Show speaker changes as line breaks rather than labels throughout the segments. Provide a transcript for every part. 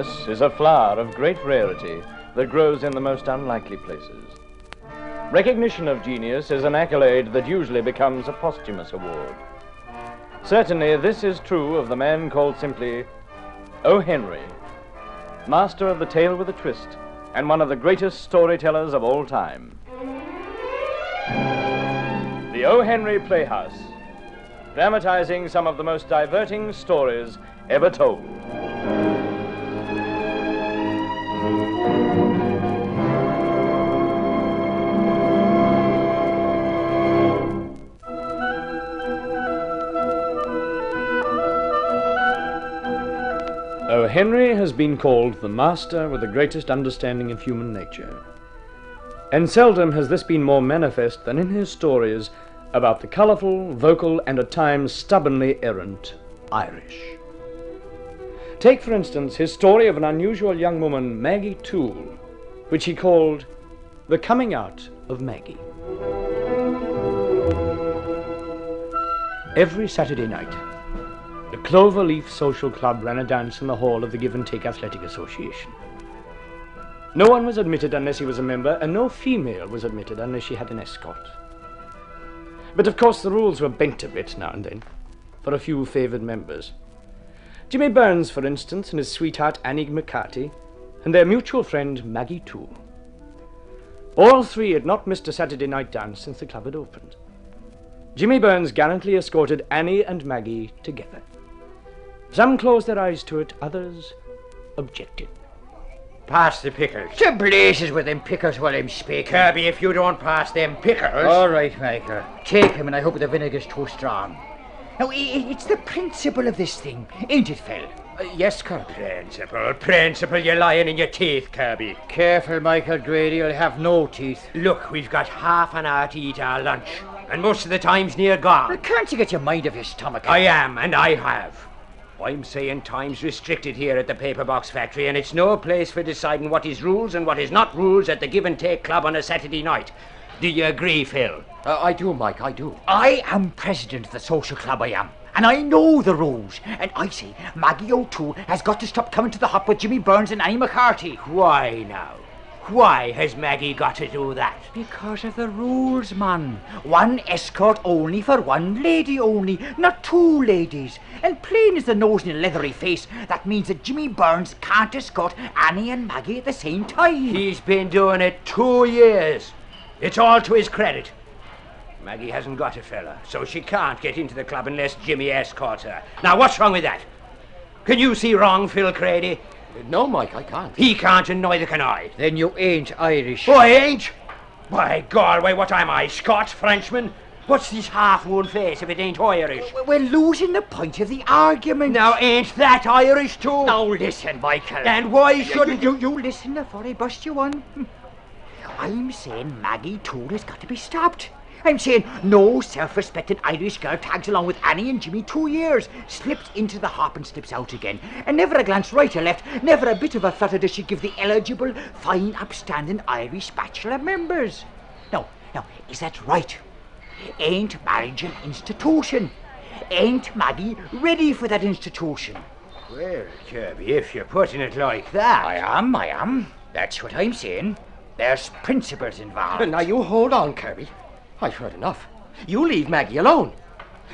genius is a flower of great rarity that grows in the most unlikely places. Recognition of genius is an accolade that usually becomes a posthumous award. Certainly, this is true of the man called simply O.Henry, master of the tale with a twist, and one of the greatest storytellers of all time. The O.Henry Playhouse, dramatizing some of the most diverting stories ever told. O.Henry has been called the master with the greatest understanding of human nature. And seldom has this been more manifest than in his stories about the colourful, vocal, and at times stubbornly errant Irish. Take, for instance, his story of an unusual young woman, Maggie Toole, which he called The Coming Out of Maggie. Every Saturday night, the Cloverleaf Social Club ran a dance in the hall of the Give and Take Athletic Association. No one was admitted unless he was a member, and no female was admitted unless she had an escort. But of course the rules were bent a bit now and then, for a few favoured members. Jimmy Burns, for instance, and his sweetheart Annie McCarthy, and their mutual friend Maggie Toole. All three had not missed a Saturday night dance since the club had opened. Jimmy Burns gallantly escorted Annie and Maggie together. Some closed their eyes to it, others objected.
Pass the pickles.
To blazes with them pickles while I'm speaking.
Kirby, if you don't pass them pickles...
All right, Michael. Take him, and I hope the vinegar's too strong. Now, it's the principle of this thing, ain't it, Phil?
Yes, Kirby. Principle, you're lying in your teeth, Kirby.
Careful, Michael Grady, I'll have no teeth.
Look, we've got half an hour to eat our lunch, and most of the time's near gone.
Well, can't you get your mind off your stomach?
I am, and I have. I'm saying time's restricted here at the paper box factory, and it's no place for deciding what is rules and what is not rules at the Give and Take Club on a Saturday night. Do you agree, Phil?
I do, Mike, I do.
I am president of the social club, I am. And I know the rules. And I say Maggie O'Toole has got to stop coming to the hop with Jimmy Burns and Annie McCarthy.
Why now? Why has Maggie got to do that?
Because of the rules, man. One escort only for one lady only, not two ladies. And plain as the nose in a leathery face, that means that Jimmy Burns can't escort Annie and Maggie at the same time.
He's been doing it 2 years. It's all to his credit. Maggie hasn't got a fella, so she can't get into the club unless Jimmy escorts her. Now, what's wrong with that? Can you see wrong, Phil Crady?
No, Mike, I can't.
He can't, and neither can I.
Then you ain't Irish.
Oh, I ain't? By Galway, what am I, Scots, Frenchman? What's this half-moon face if it ain't Irish?
We're losing the point of the argument.
Now, ain't that Irish too?
Now listen, Michael.
And why shouldn't
you listen before I bust you on? I'm saying Maggie Toole has got to be stopped. I'm saying no self-respecting Irish girl tags along with Annie and Jimmy 2 years, slips into the hop and slips out again, and never a glance right or left, never a bit of a flutter does she give the eligible, fine, upstanding Irish bachelor members. Now, is that right? Ain't marriage an institution? Ain't Maggie ready for that institution?
Well, Kirby, if you're putting it like that...
I am. That's what I'm saying. There's principles involved.
Now, you hold on, Kirby. I've heard enough. You leave Maggie alone.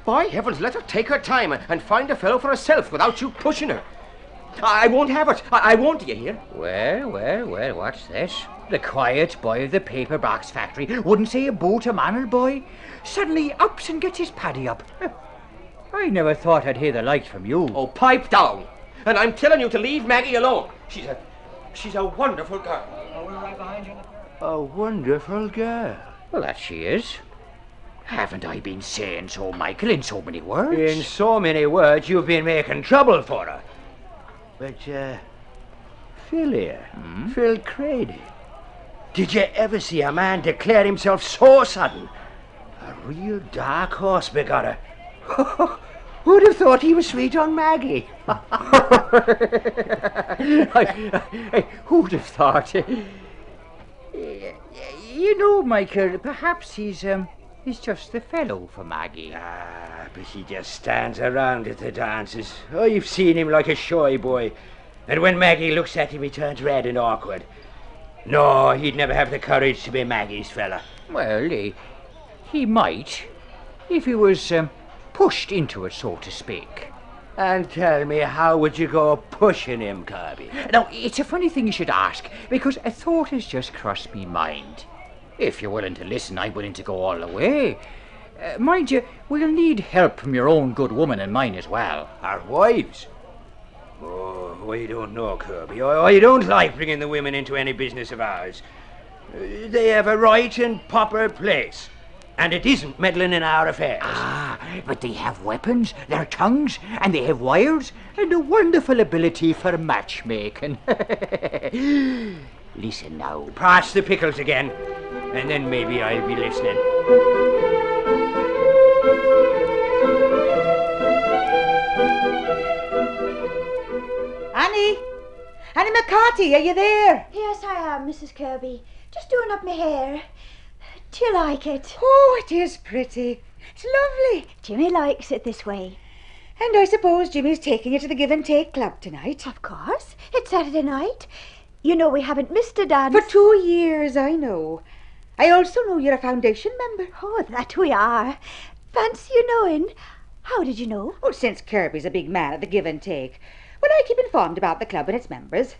By heavens, let her take her time and find a fellow for herself without you pushing her. I won't have it. I won't, do you hear?
Well, what's this? The quiet boy of the paper box factory wouldn't say a boo to man or boy. Suddenly ups and gets his paddy up. I never thought I'd hear the like from you.
Oh, pipe down. And I'm telling you to leave Maggie alone. She's a wonderful girl.
Oh, we're right behind you.
A wonderful girl.
Well, that she is. Haven't I been saying so, Michael, in so many words?
In so many words, you've been making trouble for her. But, Phil here, Phil Crady, did you ever see a man declare himself so sudden? A real dark horse, begorra. Who'd have thought he was sweet on Maggie? Who'd have thought?
You know, Michael, perhaps he's just the fellow for Maggie.
But he just stands around at the dances. I've seen him like a shy boy. And when Maggie looks at him, he turns red and awkward. No, he'd never have the courage to be Maggie's fella.
Well, he might, if he was pushed into it, so to speak.
And tell me, how would you go pushing him, Kirby?
Now, it's a funny thing you should ask, because a thought has just crossed me mind. If you're willing to listen, I'm willing to go all the way. Mind you, we'll need help from your own good woman and mine as well.
Our wives? Oh, I don't know, Kirby. I don't like bringing the women into any business of ours. They have a right and proper place. And it isn't meddling in our affairs.
Ah, but they have weapons, their tongues, and they have wires, and a wonderful ability for matchmaking. Listen now.
Pass the pickles again, and then maybe I'll be listening.
Annie McCarthy, are you there?
Yes, I am, Mrs. Kirby. Just doing up my hair. Do you like it?
Oh, it is pretty. It's lovely.
Jimmy likes it this way.
And I suppose Jimmy's taking you to the Give and Take Club tonight.
Of course. It's Saturday night. You know we haven't missed a dance.
For 2 years, I know. I also know you're a foundation member.
Oh, that we are. Fancy you knowing. How did you know?
Oh, since Kirby's a big man at the Give and Take. Well, I keep informed about the club and its members.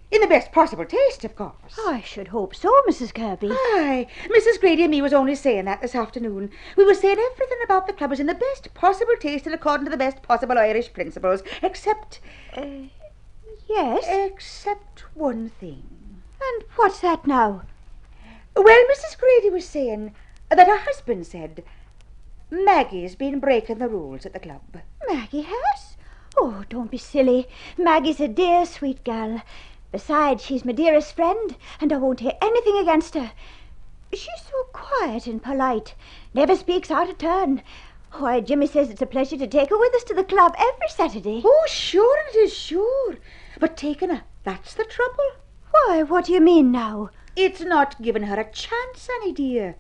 In the best possible taste, of course.
I should hope so, Mrs. Kirby.
Aye, Mrs. Grady and me was only saying that this afternoon. We were saying everything about the club was in the best possible taste and according to the best possible Irish principles, except...
Yes?
Except one thing.
And what's that now?
Well, Mrs. Grady was saying that her husband said Maggie's been breaking the rules at the club.
Maggie has? Oh, don't be silly. Maggie's a dear, sweet girl. Besides, she's my dearest friend, and I won't hear anything against her. She's so quiet and polite, never speaks out of turn. Why, Jimmy says it's a pleasure to take her with us to the club every Saturday.
Oh, sure it is, sure. But taking her, that's the trouble.
Why, what do you mean now?
It's not giving her a chance, Annie dear.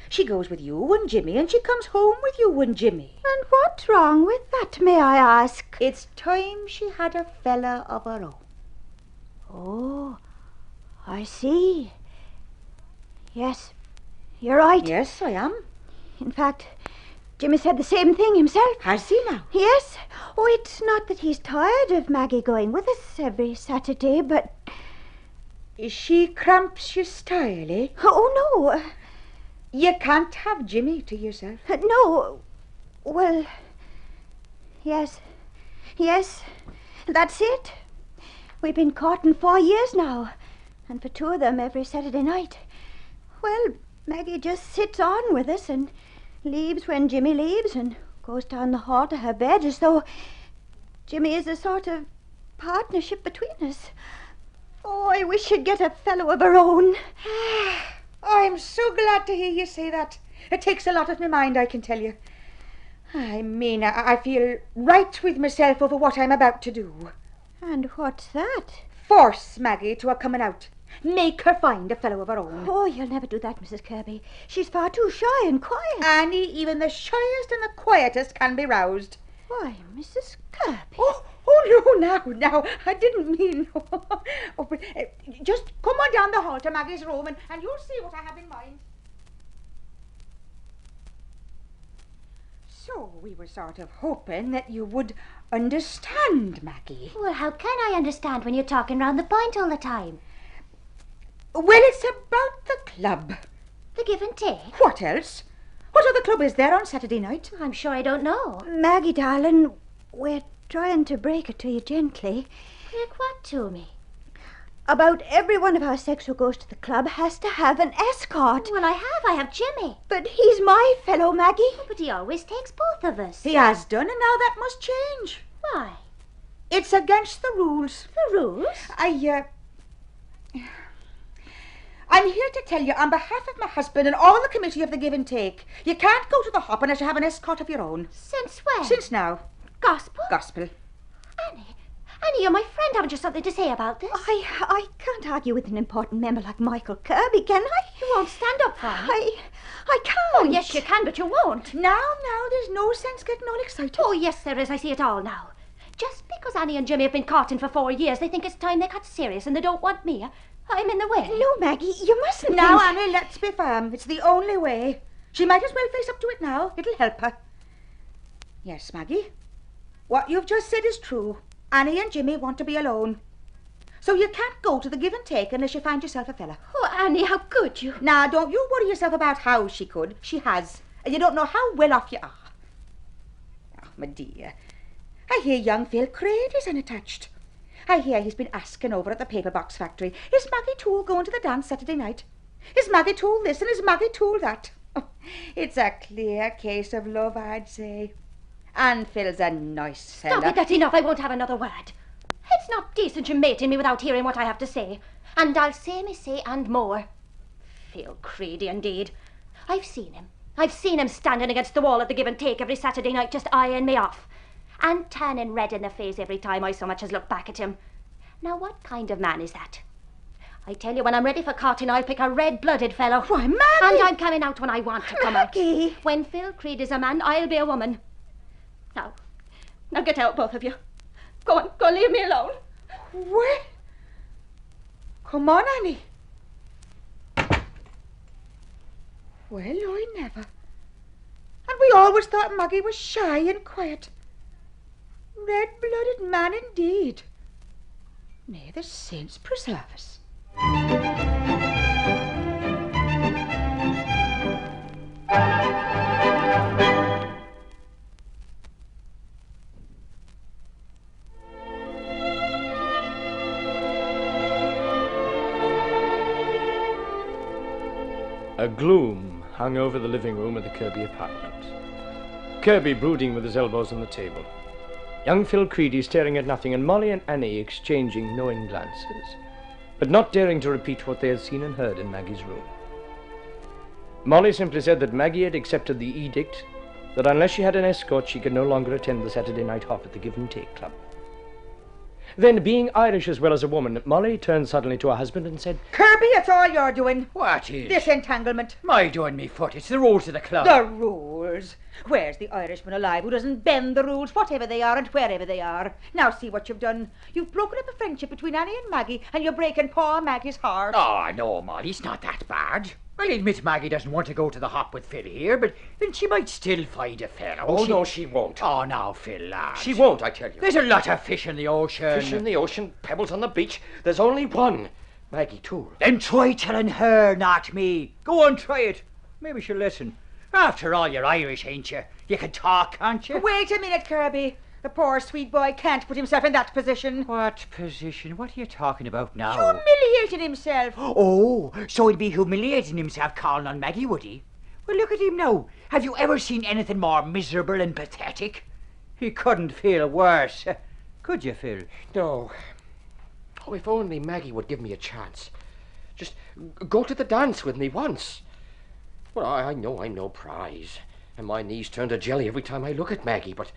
She goes with you and Jimmy, and she comes home with you and Jimmy.
And what's wrong with that, may I ask?
It's time she had a fella of her own.
Oh, I see. Yes, you're right.
Yes, I am.
In fact, Jimmy said the same thing himself.
Has he now?
Yes. Oh, it's not that he's tired of Maggie going with us every Saturday, but...
She cramps your style, eh?
Oh, no.
You can't have Jimmy to yourself.
No. Well, yes. Yes, that's it. We've been courting 4 years now, and for 2 of them every Saturday night. Well, Maggie just sits on with us and leaves when Jimmy leaves and goes down the hall to her bed as though Jimmy is a sort of partnership between us. Oh, I wish she'd get a fellow of her own.
I'm so glad to hear you say that. It takes a lot off my mind, I can tell you. I mean, I feel right with myself over what I'm about to do.
And what's that?
Force Maggie to a coming out. Make her find a fellow of her own.
Oh, you'll never do that, Mrs. Kirby. She's far too shy and quiet.
Annie, even the shyest and the quietest can be roused.
Why, Mrs. Kirby.
Oh, no, now, I didn't mean... Oh, but, just come on down the hall to Maggie's room and you'll see what I have in mind. So we were sort of hoping that you would understand, Maggie.
Well, how can I understand when you're talking round the point all the time?
Well, it's about the club.
The Give and Take?
What else? What other club is there on Saturday night?
I'm sure I don't know.
Maggie, darling, we're trying to break it to you gently.
Break what to me?
About every one of our sex who goes to the club has to have an escort.
Well, I have Jimmy.
But he's my fellow, Maggie.
But he always takes both of us.
He has done, and now that must change.
Why?
It's against the rules.
The rules?
I'm here to tell you on behalf of my husband and all the committee of the Give and Take, you can't go to the hop unless you have an escort of your own.
Since when?
Since now.
Gospel?
Gospel.
Annie, you're my friend. Haven't you something to say about this?
I can't argue with an important member like Michael Kirby, can I?
You won't stand up for me.
I can't.
Oh, yes, you can, but you won't.
Now, there's no sense getting all excited.
Oh, yes, there is. I see it all now. Just because Annie and Jimmy have been courting for 4 years, they think it's time they got serious and they don't want me. I'm in the way.
No, Maggie, you mustn't.
Now,
think-
Annie, let's be firm. It's the only way. She might as well face up to it now. It'll help her. Yes, Maggie. What you've just said is true. Annie and Jimmy want to be alone. So you can't go to the give and take unless you find yourself a fella.
Oh, Annie, how could you?
Now, don't you worry yourself about how she could. She has. And you don't know how well off you are. Oh, my dear. I hear young Phil Crady's unattached. I hear he's been asking over at the paper box factory. Is Maggie Toole going to the dance Saturday night? Is Maggie Toole this and is Maggie Toole that? Oh, it's a clear case of love, I'd say. And Phil's a nice fella.
Stop it, that's enough. I won't have another word. It's not decent you mating me without hearing what I have to say. And I'll say me say and more. Phil Creedy, indeed. I've seen him. I've seen him standing against the wall at the give and take every Saturday night just eyeing me off. And turning red in the face every time I so much as look back at him. Now, what kind of man is that? I tell you, when I'm ready for courting, I'll pick a red-blooded fellow.
Why, Maggie!
And I'm coming out when I want to come
Maggie!
out. When Phil Creed is a man, I'll be a woman. Now get out, both of you. Go on, leave me alone.
Well, come on, Annie. Well, I never. And we always thought Maggie was shy and quiet. Red-blooded man indeed. May the saints preserve us.
A gloom hung over the living room of the Kirby apartment. Kirby brooding with his elbows on the table. Young Phil Creedy staring at nothing, and Molly and Annie exchanging knowing glances, but not daring to repeat what they had seen and heard in Maggie's room. Molly simply said that Maggie had accepted the edict that unless she had an escort, she could no longer attend the Saturday night hop at the Give and Take Club. Then, being Irish as well as a woman, Molly turned suddenly to her husband and said,
Kirby, it's all you're doing.
What is?
This entanglement.
My doing me foot. It's the rules of the club.
The rules. Where's the Irishman alive who doesn't bend the rules, whatever they are and wherever they are? Now see what you've done. You've broken up a friendship between Annie and Maggie, and you're breaking poor Maggie's heart.
Oh, no, Molly, it's not that bad. I'll admit Maggie doesn't want to go to the hop with Phil here, but then she might still find a fellow.
Oh, no, she won't.
Oh, now, Phil, lad.
She won't, I tell you.
There's a lot of fish in the ocean.
Fish in the ocean, pebbles on the beach. There's only one. Maggie Toole.
Then try telling her, not me. Go on, try it. Maybe she'll listen. After all, you're Irish, ain't you? You can talk, can't you?
Wait a minute, Kirby. The poor sweet boy can't put himself in that position.
What position? What are you talking about now?
Humiliating himself.
Oh, so he'd be humiliating himself calling on Maggie, would he? Well, look at him now. Have you ever seen anything more miserable and pathetic? He couldn't feel worse. Could you, Phil?
No. Oh, if only Maggie would give me a chance. Just go to the dance with me once. Well, I know I'm no prize, and my knees turn to jelly every time I look at Maggie, but...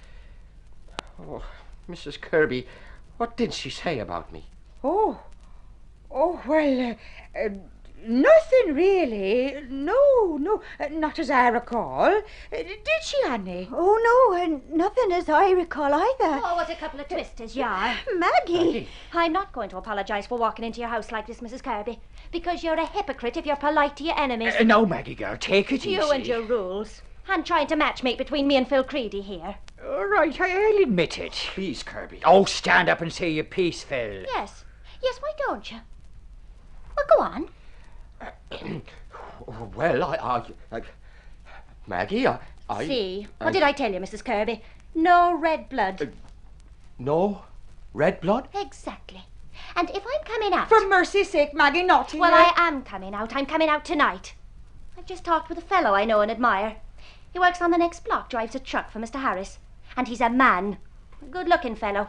Oh, Mrs. Kirby, what did she say about me?
Well, nothing really. No, not as I recall. Did she, Annie?
Oh, no, and nothing as I recall either.
Oh, what a couple of twisters you are.
Maggie.
I'm not going to apologise for walking into your house like this, Mrs. Kirby, because you're a hypocrite if you're polite to your enemies.
No, Maggie girl, take it easy.
You and your rules. I'm trying to matchmate between me and Phil Creedy here.
All right, I'll admit it.
Please, Kirby.
Oh, stand up and say your piece, Phil.
Yes, why don't you? Well, go on.
Well, I Maggie, I...
See, what did I tell you, Mrs. Kirby? No red blood.
No? Red blood?
Exactly. And if I'm coming out...
For mercy's sake, Maggie, not here.
Well, I am coming out. I'm coming out tonight. I've just talked with a fellow I know and admire. He works on the next block, drives a truck for Mr. Harris. And he's a man. A good-looking fellow.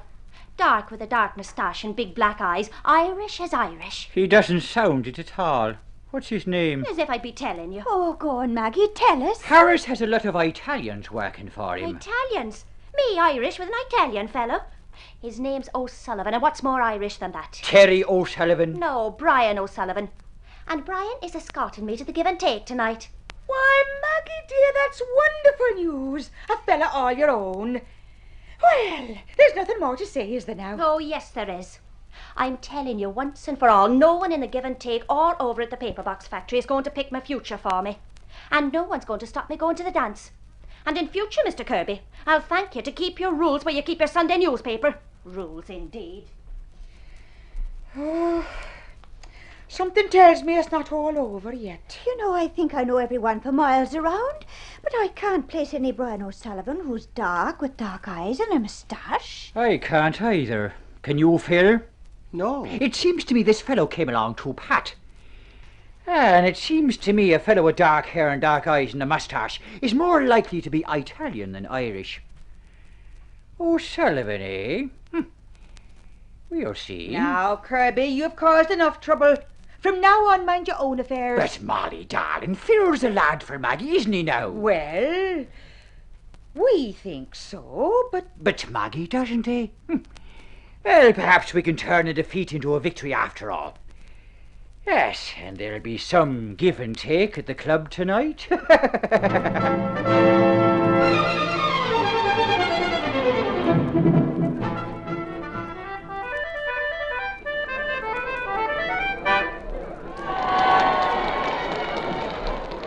Dark with a dark moustache and big black eyes. Irish as Irish.
He doesn't sound it at all. What's his name?
As if I'd be telling you.
Oh, go on, Maggie, tell us.
Harris has a lot of Italians working for him.
Italians? Me Irish with an Italian fellow? His name's O'Sullivan, and what's more Irish than that?
Terry O'Sullivan.
No, Brian O'Sullivan. And Brian is escorting me to the Give and Take tonight.
Why, Maggie, dear, that's wonderful news. A fella all your own. Well, there's nothing more to say, is there now?
Oh, yes, there is. I'm telling you once and for all, no one in the Give and Take or over at the paper box factory is going to pick my future for me. And no one's going to stop me going to the dance. And in future, Mr. Kirby, I'll thank you to keep your rules where you keep your Sunday newspaper. Rules, indeed.
Oh, something tells me it's not all over yet.
You know, I think I know everyone for miles around, but I can't place any Brian O'Sullivan who's dark with dark eyes and a moustache.
I can't either. Can you, Phil?
No.
It seems to me this fellow came along too pat. And it seems to me a fellow with dark hair and dark eyes and a moustache is more likely to be Italian than Irish. O'Sullivan, eh? We'll see.
Now, Kirby, you've caused enough trouble. From now on, mind your own affairs.
But Molly, darling, Phil's a lad for Maggie, isn't he now?
Well, we think so,
But Maggie doesn't, eh? Well, perhaps we can turn a defeat into a victory after all. Yes, and there'll be some give and take at the club tonight.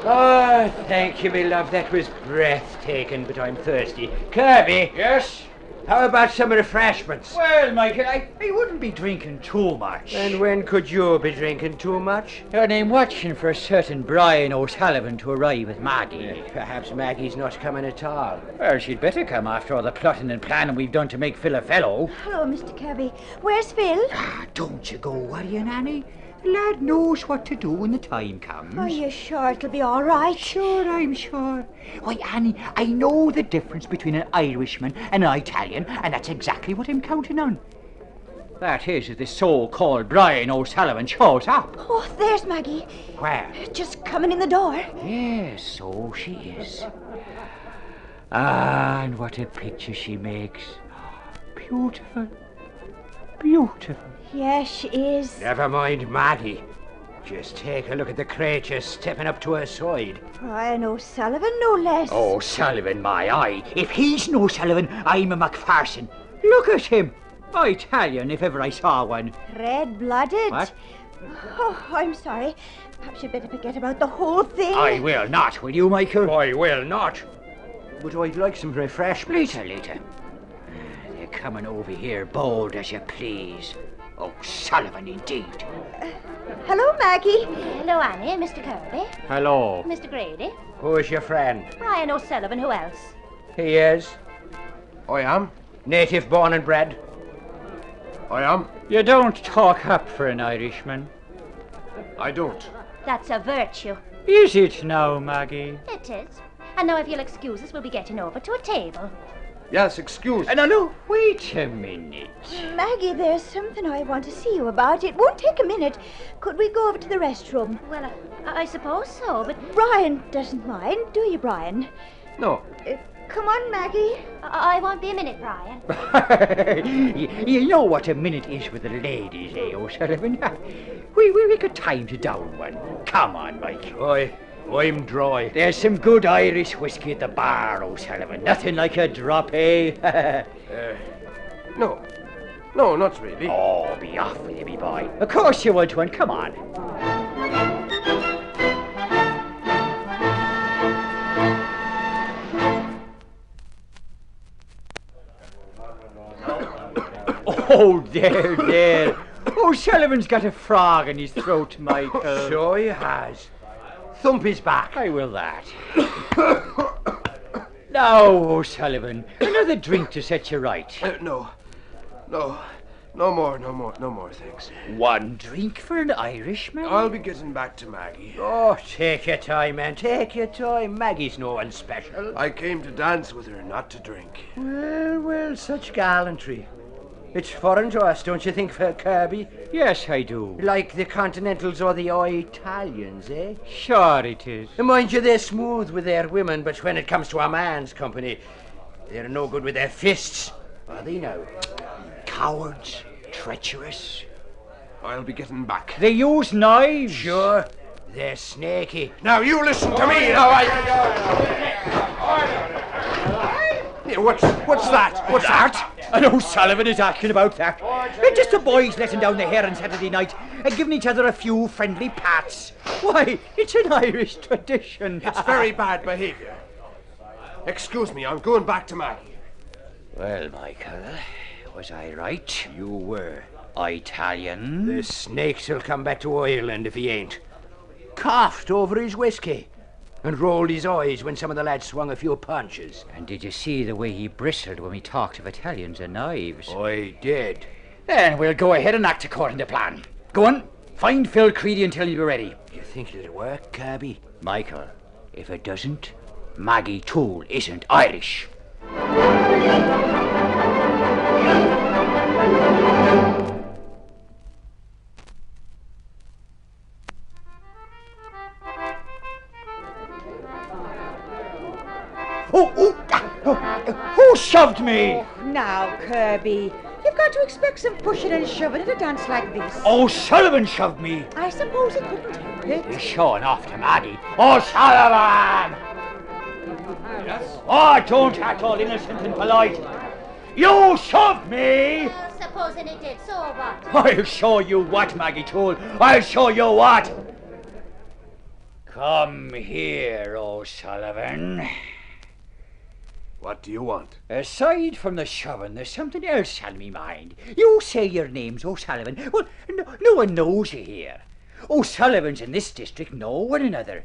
Oh, thank you, me love. That was breathtaking, but I'm thirsty. Kirby?
Yes?
How about some refreshments? Well, Michael, I wouldn't be drinking too much.
And when could you be drinking too much?
And I'm watching for a certain Brian O'Sullivan to arrive with Maggie.
Perhaps Maggie's not coming at all.
Well, she'd better come after all the plotting and planning we've done to make Phil a fellow.
Hello, Mr. Kirby. Where's Phil?
Ah, don't you go worrying, Annie. The lad knows what to do when the time comes.
Are you sure it'll be all right?
Sure, I'm sure. Why, Annie, I know the difference between an Irishman and an Italian, and that's exactly what I'm counting on. That is, if this so-called Brian O'Sullivan shows up.
Oh, there's Maggie.
Where?
Just coming in the door.
Yes, so she is. Ah, and what a picture she makes. Beautiful. Beautiful.
Yes, she is.
Never mind Maggie. Just take a look at the creature stepping up to her side.
Brian O'Sullivan, no less.
Oh, Sullivan, my eye. If he's no Sullivan, I'm a MacPherson. Look at him. Italian, if ever I saw one.
Red-blooded.
What?
Oh, I'm sorry. Perhaps you'd better forget about the whole thing.
I will not, will you, Michael?
I will not. But I'd like some refreshment.
Later. They're coming over here bold as you please. Oh, Sullivan, indeed.
Hello, Maggie.
Hello, Annie, Mr. Kirby,
Hello.
Mr. Grady,
Who's your friend?
Brian O'Sullivan, who else?
He is.
I am.
Native born and bred.
I am.
You don't talk up for an Irishman.
I don't.
That's a virtue.
Is it now, Maggie?
It is. And now if you'll excuse us, we'll be getting over to a table.
Yes, excuse.
No, no, wait a minute.
Maggie, there's something I want to see you about. It won't take a minute. Could we go over to the restroom?
Well, I suppose so, but
Brian doesn't mind, do you, Brian?
No.
Come on, Maggie.
I won't be a minute, Brian.
You know what a minute is with the ladies, eh, O'Sullivan? We got time to down one. Come on, Mike.
I'm dry.
There's some good Irish whiskey at the bar, O'Sullivan. Nothing like a drop, eh?
No. No, not really.
Oh, be off with you, me boy. Of course you want one. Come on. Oh, there. O'Sullivan's got a frog in his throat, Michael.
Sure he has. Thump his back.
I will that. Now, O'Sullivan, another drink to set you right.
No. No more, thanks.
One drink for an Irishman?
I'll be getting back to Maggie.
Oh, take your time, man. Take your time. Maggie's no one special.
I came to dance with her, not to drink.
Well, such gallantry. It's foreign to us, don't you think, Kirby?
Yes, I do.
Like the Continentals or the Italians, eh?
Sure it is.
Mind you, they're smooth with their women, but when it comes to a man's company, they're no good with their fists. Are they now?
Cowards, treacherous.
I'll be getting back.
They use knives.
Sure, they're snaky.
Now, you listen to me. What's that? What's that?
And O'Sullivan is asking about that. They're just the boys letting down the hair on Saturday night and giving each other a few friendly pats. Why, it's an Irish tradition.
It's very bad behaviour. Excuse me, I'm going back to Maggie.
Well, Michael, was I right? You were Italian.
The snakes will come back to Ireland if he ain't. Coughed over his whiskey and rolled his eyes when some of the lads swung a few punches.
And did you see the way he bristled when we talked of Italians and knives?
I did.
Then we'll go ahead and act according to plan. Go on, find Phil Creedy and tell him you're ready.
You think it'll work, Kirby?
Michael, if it doesn't, Maggie Toole isn't Irish. Who shoved me?
Now, Kirby, you've got to expect some pushing and shoving at a dance like this.
O'Sullivan shoved me.
I suppose he couldn't help it.
He's showing off to Maggie. O'Sullivan! Yes? Oh, don't act all innocent and polite. You shoved me!
Well, supposing it did, so what?
I'll show you what, Maggie Toole. I'll show you what. Come here, O'Sullivan.
What do you want?
Aside from the shoving, there's something else on me mind. You say your name's O'Sullivan. Well, no one knows you here. O'Sullivans in this district know one another.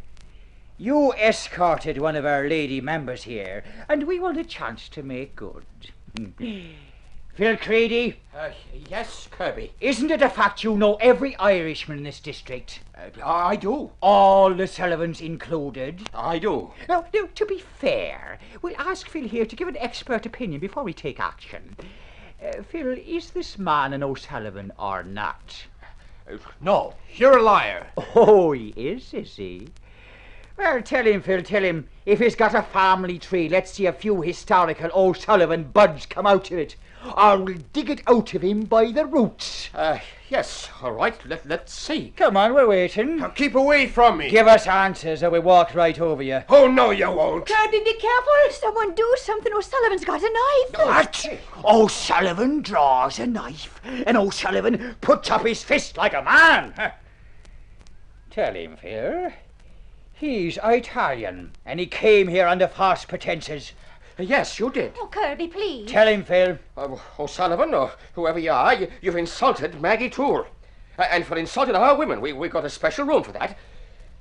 You escorted one of our lady members here, and we want a chance to make good. Phil Creedy?
Yes, Kirby.
Isn't it a fact you know every Irishman in this district?
I do.
All the Sullivans included?
I do.
Now, to be fair, we'll ask Phil here to give an expert opinion before we take action. Phil, is this man an O'Sullivan or not?
No, you're a liar.
Oh, he is he? Well, tell him, Phil, tell him. If he's got a family tree, let's see a few historical O'Sullivan buds come out of it. Or we'll dig it out of him by the roots.
Yes, all right, let's see.
Come on, we're waiting.
Now keep away from me.
Give us answers or we walk right over you.
Oh, no, you won't.
Kirby, be careful. Someone do something. O'Sullivan's got a knife.
What? O'Sullivan draws a knife, and O'Sullivan puts up his fist like a man. Tell him, Phil. He's Italian, and he came here under false pretenses.
Yes, you did.
Oh, Kirby, please.
Tell him, Phil.
O'Sullivan, or whoever you are, you've insulted Maggie Toole. And for insulting our women, we got a special room for that.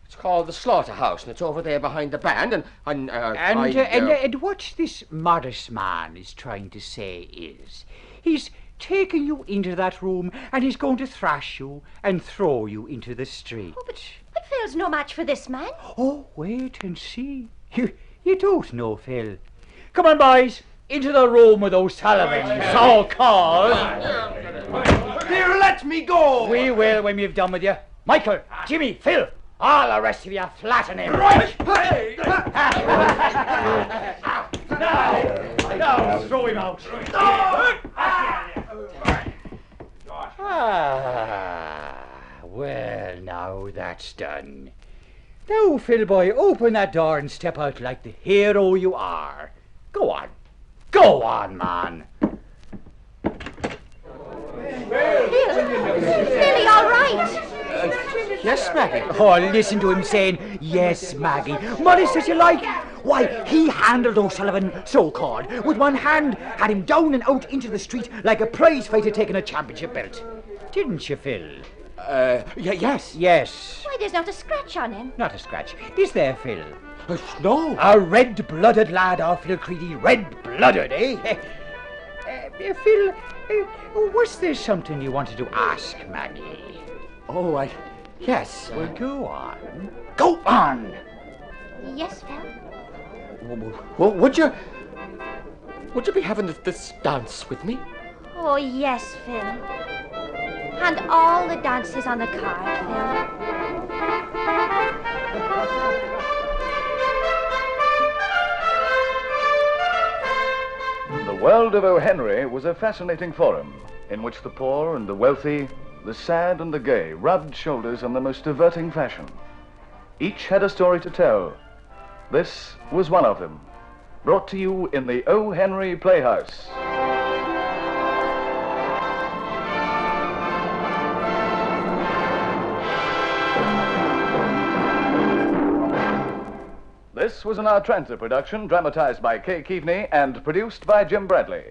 It's called the Slaughterhouse, and it's over there behind the band,
And what this modest man is trying to say is, he's taking you into that room, and he's going to thrash you and throw you into the street.
Oh, but Phil's no match for this man.
Oh, wait and see. You don't know, Phil. Come on, boys. Into the room with those Sullivans, so called.
Here, let me go.
We will when we've done with you. Michael, Jimmy, Phil, all the rest of you flatten him.
Right.
Now, throw him out. Well, now that's done. Now, Phil boy, open that door and step out like the hero you are. Go on. Go on, man.
Philly, all right.
yes, Maggie.
Oh, listen to him saying, yes, Maggie. Modest as you like. Why, he handled O'Sullivan, so-called, with one hand, had him down and out into the street like a prize fighter taking a championship belt. Didn't you, Phil?
Yes.
Yes.
Why, there's not a scratch on him.
Not a scratch. Is there, Phil?
No.
A red-blooded lad, our Phil Creedy. Red-blooded, eh? Phil, was there something you wanted to ask Maggie?
Oh, yes.
Well, go on. Go on!
Yes, Phil.
Well, would you be having this dance with me?
Oh, yes, Phil. And all the dances on the card, Phil.
The world of O.Henry was a fascinating forum in which the poor and the wealthy, the sad and the gay rubbed shoulders in the most diverting fashion. Each had a story to tell. This was one of them. brought to you in the O.Henry Playhouse. This was an Artransa production, dramatized by Kay Keavney and produced by Jim Bradley.